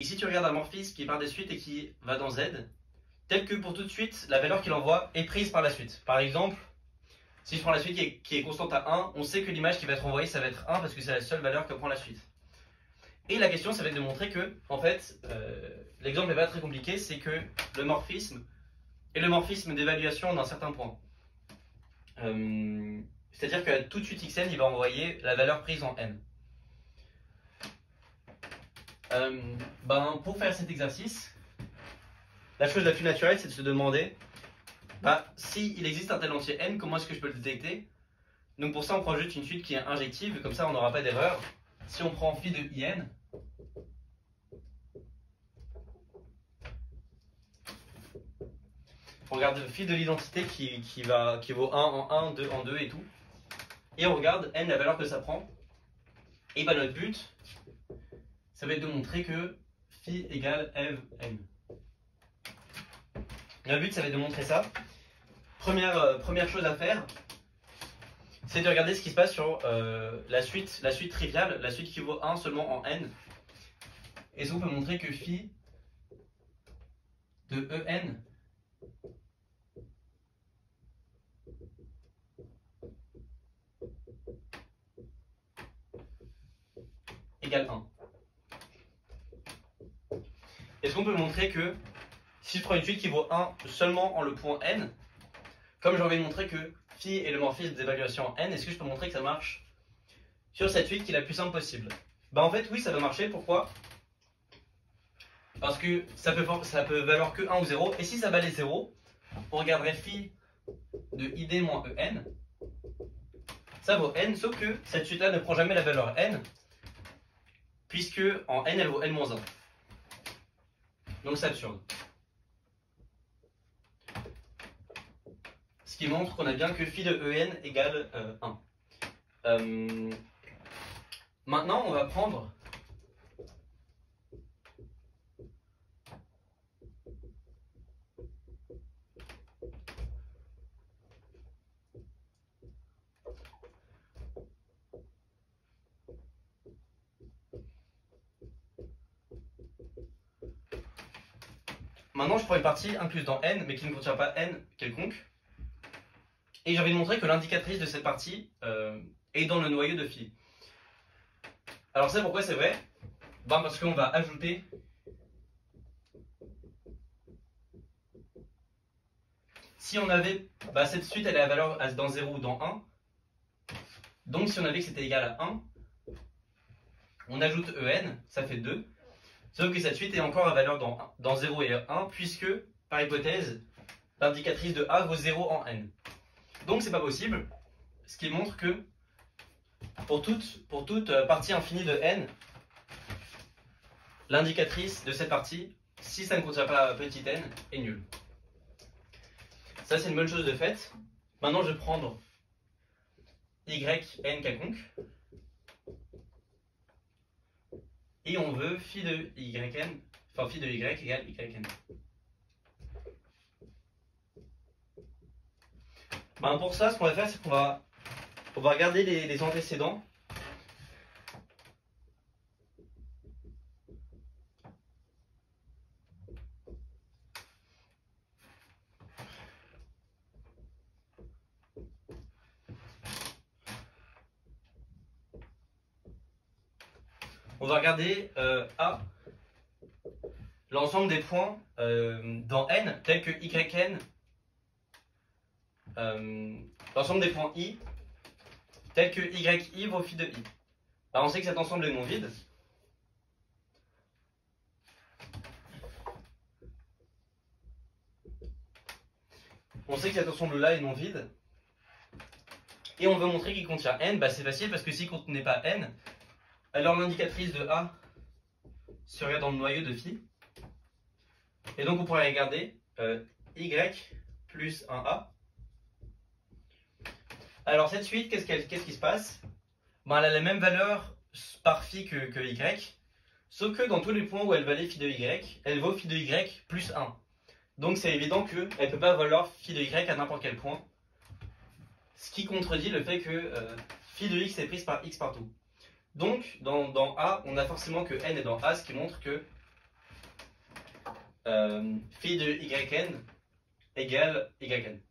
Ici, tu regardes un morphisme qui part des suites et qui va dans Z, tel que pour toute suite, la valeur qu'il envoie est prise par la suite. Par exemple, si je prends la suite qui est constante à 1, on sait que l'image qui va être envoyée, ça va être 1 parce que c'est la seule valeur que prend la suite. Et la question, ça va être de montrer que, en fait, l'exemple n'est pas très compliqué, c'est que le morphisme est le morphisme d'évaluation d'un certain point. C'est-à-dire qu'à toute suite xn, il va envoyer la valeur prise en n. Pour faire cet exercice, la chose la plus naturelle, c'est de se demander s'il existe un tel entier n, comment est-ce que je peux le détecter? Donc pour ça, on prend juste une suite qui est injective, comme ça on n'aura pas d'erreur. Si on prend phi de in, on regarde phi de l'identité qui vaut 1 en 1, 2 en 2 et tout. Et on regarde n, la valeur que ça prend. Et notre but, ça va être de montrer que phi égale ev n. Le but, ça va être de montrer ça. Première chose à faire, c'est de regarder ce qui se passe sur la suite triviale, la suite qui vaut 1 seulement en n. Et ça, on peut montrer que phi de en égale 1. Est-ce qu'on peut montrer que si je prends une suite qui vaut 1 seulement en le point n, comme j'ai envie de montrer que phi est le morphisme d'évaluation en n, est-ce que je peux montrer que ça marche sur cette suite qui est la plus simple possible? En fait, oui, ça va marcher. Pourquoi? Parce que ça peut valoir que 1 ou 0. Et si ça valait 0, on regarderait phi de id moins en. Ça vaut n, sauf que cette suite-là ne prend jamais la valeur n, puisque en n, elle vaut n moins 1. Donc c'est absurde. Ce qui montre qu'on a bien que phi de en égale 1. Maintenant, on va prendre Maintenant, je prends une partie incluse dans n, mais qui ne contient pas n quelconque. Et j'ai envie de montrer que l'indicatrice de cette partie est dans le noyau de phi. Alors, c'est pourquoi c'est vrai? Parce qu'on va ajouter si on avait cette suite, elle est à la valeur dans 0 ou dans 1. Donc, si on avait que c'était égal à 1, on ajoute en, ça fait 2. Sauf que cette suite est encore à valeur dans 0 et 1, puisque, par hypothèse, l'indicatrice de A vaut 0 en n. Donc c'est pas possible, ce qui montre que pour toute partie infinie de n, l'indicatrice de cette partie, si ça ne contient pas petit n, est nulle. Ça c'est une bonne chose de fait. Maintenant je vais prendre yn quelconque. Et on veut phi de yn, enfin phi de y égale yn. Pour ça, ce qu'on va faire, c'est qu'on va regarder les antécédents. On va regarder l'ensemble des points dans n, tels que yn, l'ensemble des points i, tels que yi vaut phi de i. On sait que cet ensemble est non vide. On sait que cet ensemble-là est non vide. Et on veut montrer qu'il contient n. C'est facile parce que s'il ne contenait pas n, alors l'indicatrice de A serait dans le noyau de phi. Et donc on pourrait regarder y plus 1a. Alors cette suite, qu'est-ce qui se passe? Elle a la même valeur par phi que y, sauf que dans tous les points où elle valait phi de y, elle vaut phi de y plus 1. Donc c'est évident qu'elle ne peut pas valoir phi de y à n'importe quel point, ce qui contredit le fait que phi de x est prise par x partout. Donc dans A, on a forcément que n est dans A, ce qui montre que phi de yn égale yn.